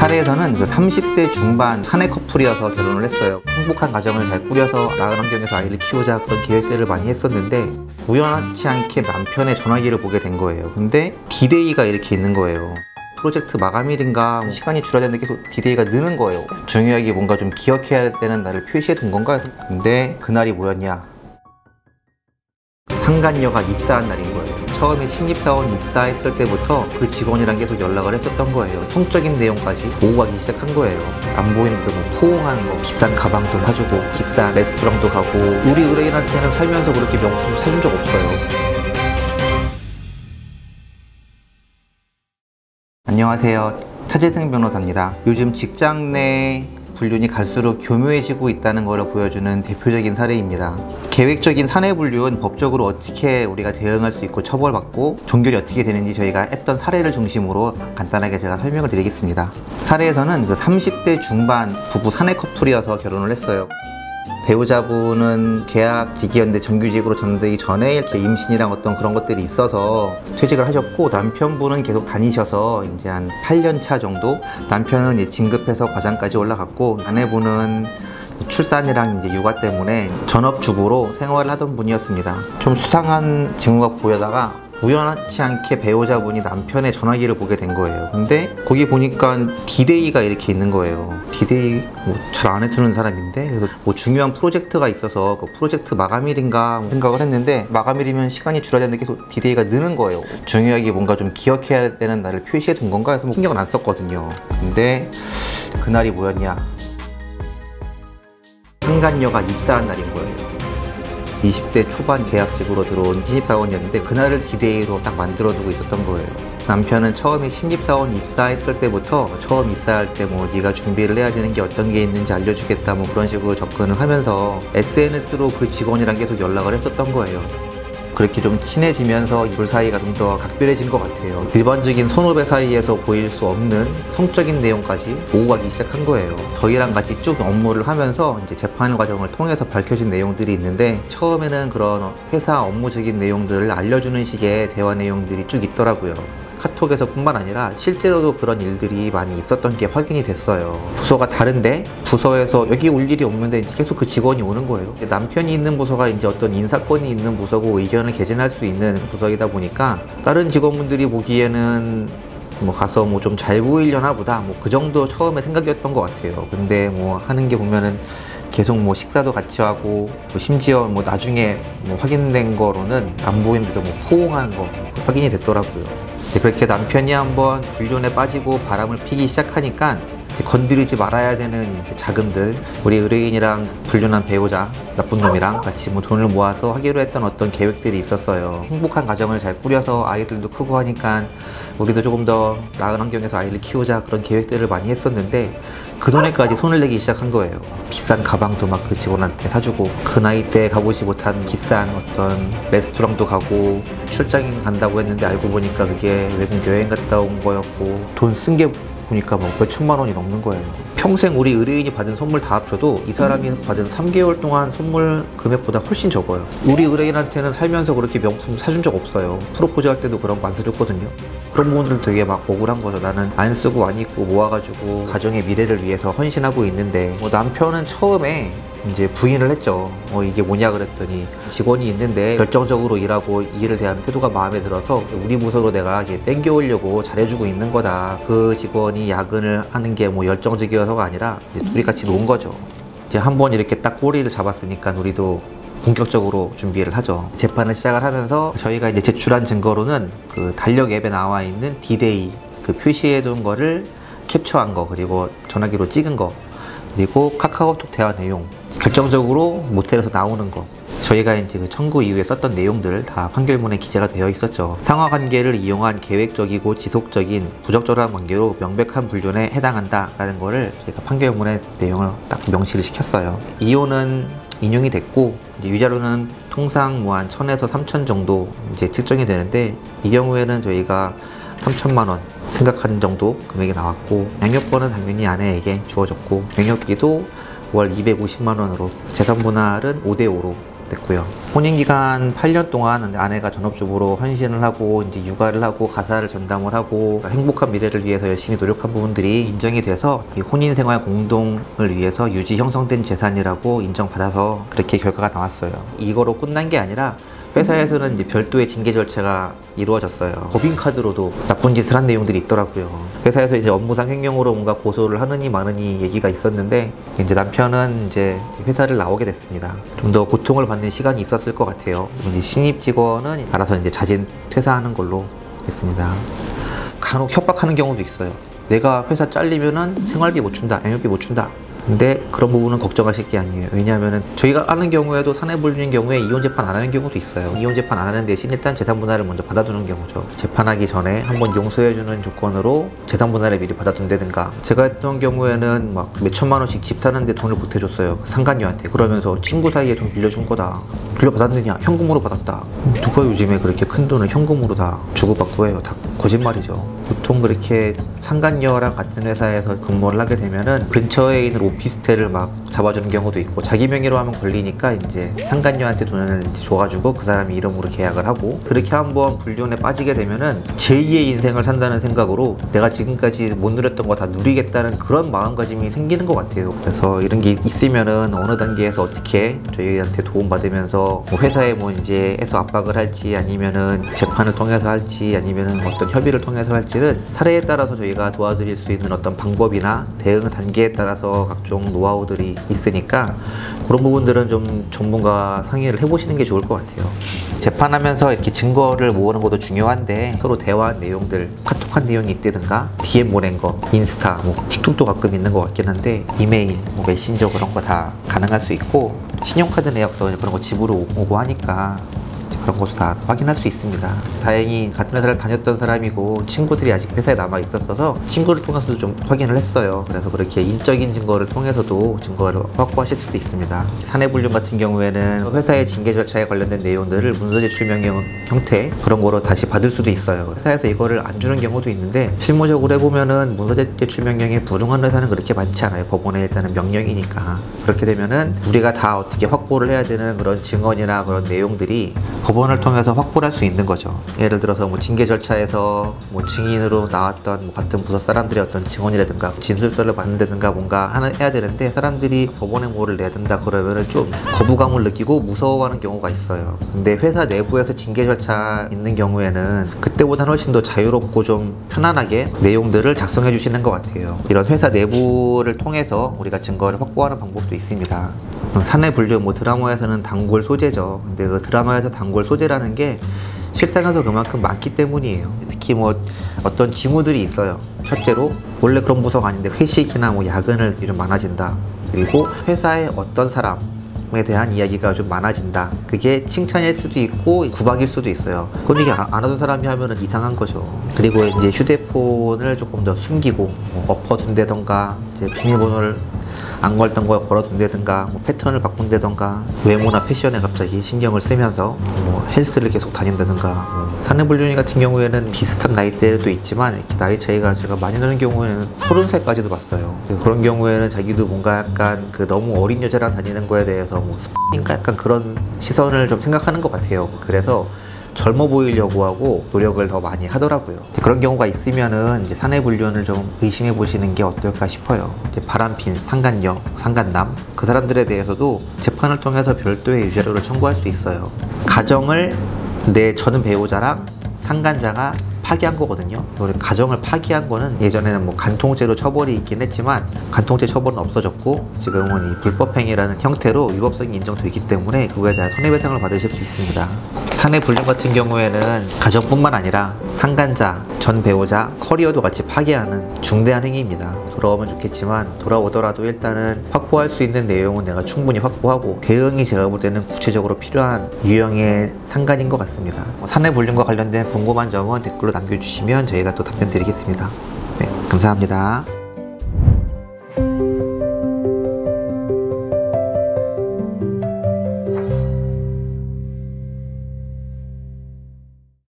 사례에서는 그 30대 중반 사내 커플이어서 결혼을 했어요. 행복한 가정을 잘 꾸려서 나은 환경에서 아이를 키우자, 그런 계획들을 많이 했었는데 우연치 않게 남편의 전화기를 보게 된 거예요. 근데 디데이가 이렇게 있는 거예요. 프로젝트 마감일인가 시간이 줄어드는데 계속 디데이가 느는 거예요. 중요하게 뭔가 좀 기억해야 되는 날을 표시해 둔 건가? 근데 그날이 뭐였냐? 상간녀가 입사한 날인 거예요. 처음에 신입사원 입사했을 때부터 그 직원이랑 계속 연락을 했었던 거예요. 성적인 내용까지 오가기 시작한 거예요. 안 보이는데도 뭐 포옹하는 거, 비싼 가방도 사주고 비싼 레스토랑도 가고. 우리 의뢰인한테는 살면서 그렇게 명품 사준 적 없어요. 안녕하세요, 차재승 변호사입니다. 요즘 직장 내 불륜이 갈수록 교묘해지고 있다는 것을 보여주는 대표적인 사례입니다. 계획적인 사내 불륜, 법적으로 어떻게 우리가 대응할 수 있고 처벌받고 종결이 어떻게 되는지 저희가 했던 사례를 중심으로 간단하게 제가 설명을 드리겠습니다. 사례에서는 그 30대 중반 부부 사내 커플이어서 결혼을 했어요. 배우자분은 계약직이었는데 정규직으로 전되기 전에 이렇게 임신이랑 어떤 그런 것들이 있어서 퇴직을 하셨고, 남편분은 계속 다니셔서 이제 한 8년 차 정도 남편은 이제 진급해서 과장까지 올라갔고, 아내분은 출산이랑 이제 육아 때문에 전업주부로 생활을 하던 분이었습니다. 좀 수상한 징후가 보여다가 우연치 않게 배우자분이 남편의 전화기를 보게 된 거예요. 근데 거기 보니까 디데이가 이렇게 있는 거예요. 디데이 뭐 잘 안 해주는 사람인데, 그래서 뭐 중요한 프로젝트가 있어서 그 프로젝트 마감일인가 생각을 했는데, 마감일이면 시간이 줄어드는데 계속 디데이가 느는 거예요. 중요하게 뭔가 좀 기억해야 되는 날을 표시해 둔 건가 해서 신경을 안 썼거든요. 근데 그날이 뭐였냐? 상간녀가 입사한 날인 거예요. 20대 초반 계약직으로 들어온 신입사원이었는데 그날을 디데이로 딱 만들어두고 있었던 거예요. 남편은 처음에 신입사원 입사했을 때부터 처음 입사할 때 뭐 네가 준비를 해야 되는 게 어떤 게 있는지 알려주겠다 뭐 그런 식으로 접근을 하면서 SNS로 그 직원이랑 계속 연락을 했었던 거예요. 그렇게 좀 친해지면서 둘 사이가 좀 더 각별해진 것 같아요. 일반적인 선후배 사이에서 보일 수 없는 성적인 내용까지 오고 가기 시작한 거예요. 저희랑 같이 쭉 업무를 하면서 이제 재판 과정을 통해서 밝혀진 내용들이 있는데, 처음에는 그런 회사 업무적인 내용들을 알려주는 식의 대화 내용들이 쭉 있더라고요. 카톡에서 뿐만 아니라 실제로도 그런 일들이 많이 있었던 게 확인이 됐어요. 부서가 다른데 부서에서 여기 올 일이 없는데 계속 그 직원이 오는 거예요. 남편이 있는 부서가 이제 어떤 인사권이 있는 부서고 의견을 개진할 수 있는 부서이다 보니까 다른 직원분들이 보기에는 뭐 가서 뭐 좀 잘 보이려나 보다, 뭐 그 정도 처음에 생각이었던 것 같아요. 근데 뭐 하는 게 보면은 계속 뭐 식사도 같이 하고, 뭐 심지어 뭐 나중에 뭐 확인된 거로는 안 보이는 데서 뭐 포옹하는 거 확인이 됐더라고요. 그렇게 남편이 한번 불륜에 빠지고 바람을 피기 시작하니까 이제 건드리지 말아야 되는 이제 자금들, 우리 의뢰인이랑 불륜한 배우자, 나쁜 놈이랑 같이 뭐 돈을 모아서 하기로 했던 어떤 계획들이 있었어요. 행복한 가정을 잘 꾸려서 아이들도 크고 하니까 우리도 조금 더 나은 환경에서 아이를 키우자, 그런 계획들을 많이 했었는데 그 돈에까지 손을 내기 시작한 거예요. 비싼 가방도 막 그 직원한테 사주고, 그 나이 때 가보지 못한 비싼 어떤 레스토랑도 가고, 출장 간다고 했는데 알고 보니까 그게 외국 여행 갔다 온 거였고, 돈 쓴 게 보니까 뭐 몇 천만 원이 넘는 거예요. 평생 우리 의뢰인이 받은 선물 다 합쳐도 이 사람이 받은 3개월 동안 선물 금액보다 훨씬 적어요. 우리 의뢰인한테는 살면서 그렇게 명품 사준 적 없어요. 프로포즈 할 때도 그런 거 안 사줬거든요. 그런 부분들 되게 막 억울한 거죠. 나는 안 쓰고 안 입고 모아가지고 가정의 미래를 위해서 헌신하고 있는데, 뭐 남편은 처음에 이제 부인을 했죠. 이게 뭐냐 그랬더니 직원이 있는데 결정적으로 일하고 일을 대하는 태도가 마음에 들어서 우리 부서로 내가 이렇게 땡겨오려고 잘해주고 있는 거다. 그 직원이 야근을 하는 게 뭐 열정적이어서가 아니라 이제 둘이 같이 논 거죠. 이제 한번 이렇게 딱 꼬리를 잡았으니까 우리도 본격적으로 준비를 하죠. 재판을 시작을 하면서 저희가 이제 제출한 증거로는 그 달력 앱에 나와 있는 디데이, 그 표시해 둔 거를 캡처한 거, 그리고 전화기로 찍은 거, 그리고 카카오톡 대화 내용, 결정적으로 모텔에서 나오는 거, 저희가 이제 그 청구 이후에 썼던 내용들 다 판결문에 기재가 되어 있었죠. 상하관계를 이용한 계획적이고 지속적인 부적절한 관계로 명백한 불륜에 해당한다라는 거를 저희가 판결문에 내용을 딱 명시를 시켰어요. 이혼은 인용이 됐고, 이제 위자료는 통상 뭐 한 1000에서 3000 정도 이제 측정이 되는데, 이 경우에는 저희가 3000만 원 생각한 정도 금액이 나왔고, 양육권은 당연히 아내에게 주어졌고, 양육비도 월 250만 원으로, 재산 분할은 5대5로 됐고요. 혼인기간 8년 동안 아내가 전업주부로 헌신을 하고 이제 육아를 하고 가사를 전담을 하고 행복한 미래를 위해서 열심히 노력한 부분들이 인정이 돼서 이 혼인생활 공동을 위해서 유지 형성된 재산이라고 인정받아서 그렇게 결과가 나왔어요. 이거로 끝난 게 아니라 회사에서는 이제 별도의 징계 절차가 이루어졌어요. 법인카드로도 나쁜 짓을 한 내용들이 있더라고요. 회사에서 이제 업무상 횡령으로 뭔가 고소를 하느니 마느니 얘기가 있었는데 이제 남편은 이제 회사를 나오게 됐습니다. 좀 더 고통을 받는 시간이 있었을 것 같아요. 이제 신입 직원은 알아서 이제 자진 퇴사하는 걸로 됐습니다. 간혹 협박하는 경우도 있어요. 내가 회사 잘리면은 생활비 못 준다, 양육비 못 준다. 근데 그런 부분은 걱정하실 게 아니에요. 왜냐하면 저희가 아는 경우에도 사내불륜인 경우에 이혼 재판 안 하는 경우도 있어요. 이혼 재판 안 하는 대신 일단 재산 분할을 먼저 받아두는 경우죠. 재판하기 전에 한번 용서해주는 조건으로 재산 분할을 미리 받아둔다든가. 제가 했던 경우에는 막 몇천만 원씩 집 사는데 돈을 못 해줬어요. 상간녀한테. 그러면서 친구 사이에 돈 빌려준 거다. 빌려받았느냐? 현금으로 받았다. 누가 요즘에 그렇게 큰 돈을 현금으로 다 주고받고 해요. 다 거짓말이죠. 보통 그렇게 상간녀랑 같은 회사에서 근무를 하게 되면은 근처에 있는 오피스텔을 막 잡아주는 경우도 있고, 자기 명의로 하면 걸리니까 이제 상간녀한테 돈을 이제 줘가지고 그 사람이 이름으로 계약을 하고, 그렇게 한번 불륜에 빠지게 되면은 제2의 인생을 산다는 생각으로 내가 지금까지 못 누렸던 거 다 누리겠다는 그런 마음가짐이 생기는 것 같아요. 그래서 이런 게 있으면은 어느 단계에서 어떻게 저희한테 도움받으면서 뭐 회사에 뭐 이제 해서 압박을 할지 아니면은 재판을 통해서 할지 아니면은 어떤 협의를 통해서 할지는 사례에 따라서 저희가 도와드릴 수 있는 어떤 방법이나 대응 단계에 따라서 각종 노하우들이 있으니까 그런 부분들은 좀 전문가 상의를 해보시는 게 좋을 것 같아요. 재판하면서 이렇게 증거를 모으는 것도 중요한데 서로 대화한 내용들, 카톡한 내용이 있다든가 DM 보낸 거, 인스타, 뭐 틱톡도 가끔 있는 것 같긴 한데 이메일, 뭐 메신저 그런 거 다 가능할 수 있고, 신용카드 내역서 그런 거 집으로 오고 하니까 그런 것도 다 확인할 수 있습니다. 다행히 같은 회사를 다녔던 사람이고 친구들이 아직 회사에 남아 있었어서 친구를 통해서도 좀 확인을 했어요. 그래서 그렇게 인적인 증거를 통해서도 증거를 확보하실 수도 있습니다. 사내불륜 같은 경우에는 회사의 징계 절차에 관련된 내용들을 문서 제출 명령 형태 그런 거로 다시 받을 수도 있어요. 회사에서 이거를 안 주는 경우도 있는데 실무적으로 해보면은 문서 제출 명령에 불응한 회사는 그렇게 많지 않아요. 법원에 일단은 명령이니까. 그렇게 되면은 우리가 다 어떻게 확보를 해야 되는 그런 증언이나 그런 내용들이 법원을 통해서 확보를 할 수 있는 거죠. 예를 들어서 뭐 징계 절차에서 뭐 증인으로 나왔던 뭐 같은 부서 사람들의 어떤 증언이라든가 진술서를 받는다든가 뭔가 해야 되는데 사람들이 법원에 뭐를 내든다 그러면은 좀 거부감을 느끼고 무서워하는 경우가 있어요. 근데 회사 내부에서 징계 절차 있는 경우에는 그때보다는 훨씬 더 자유롭고 좀 편안하게 내용들을 작성해 주시는 것 같아요. 이런 회사 내부를 통해서 우리가 증거를 확보하는 방법도 있습니다. 사내불륜, 뭐 드라마에서는 단골 소재죠. 근데 그 드라마에서 단골 소재라는 게 실생에서 그만큼 많기 때문이에요. 특히 뭐 어떤 징후들이 있어요. 첫째로 원래 그런 부서가 아닌데 회식이나 뭐 야근을 좀 많아진다. 그리고 회사의 어떤 사람에 대한 이야기가 좀 많아진다. 그게 칭찬일 수도 있고 구박일 수도 있어요. 그런 얘기 안 하던 사람이 하면은 이상한 거죠. 그리고 이제 휴대폰을 조금 더 숨기고 뭐 엎어둔다던가 이제 비밀번호를 안 걸던 걸 걸어둔다든가 뭐 패턴을 바꾼다든가 외모나 패션에 갑자기 신경을 쓰면서 뭐 헬스를 계속 다닌다든가 사내불륜이 같은 경우에는 비슷한 나이대도 있지만 이렇게 나이 차이가 제가 많이 나는 경우에는 30살까지도 봤어요. 그런 경우에는 자기도 뭔가 약간 그 너무 어린 여자랑 다니는 거에 대해서 뭐 X인가 약간 그런 시선을 좀 생각하는 것 같아요. 그래서 젊어 보이려고 하고 노력을 더 많이 하더라고요. 그런 경우가 있으면은 이제 사내불륜을 좀 의심해 보시는 게 어떨까 싶어요. 이제 바람핀 상간녀, 상간남 그 사람들에 대해서도 재판을 통해서 별도의 유죄료를 청구할 수 있어요. 가정을 내 전 배우자랑 상간자가 파기한 거거든요. 가정을 파기한 거는 예전에는 뭐 간통죄로 처벌이 있긴 했지만 간통죄 처벌은 없어졌고 지금은 이 불법행위라는 형태로 위법성이 인정되기 때문에 그거에 대한 손해배상을 받으실 수 있습니다. 사내불륜 같은 경우에는 가정뿐만 아니라 상간자, 전 배우자, 커리어도 같이 파괴하는 중대한 행위입니다. 돌아오면 좋겠지만 돌아오더라도 일단은 확보할 수 있는 내용은 내가 충분히 확보하고 대응이 제가 볼 때는 구체적으로 필요한 유형의 상간인 것 같습니다. 사내불륜과 관련된 궁금한 점은 댓글로 남겨주시면 저희가 또 답변 드리겠습니다. 네, 감사합니다.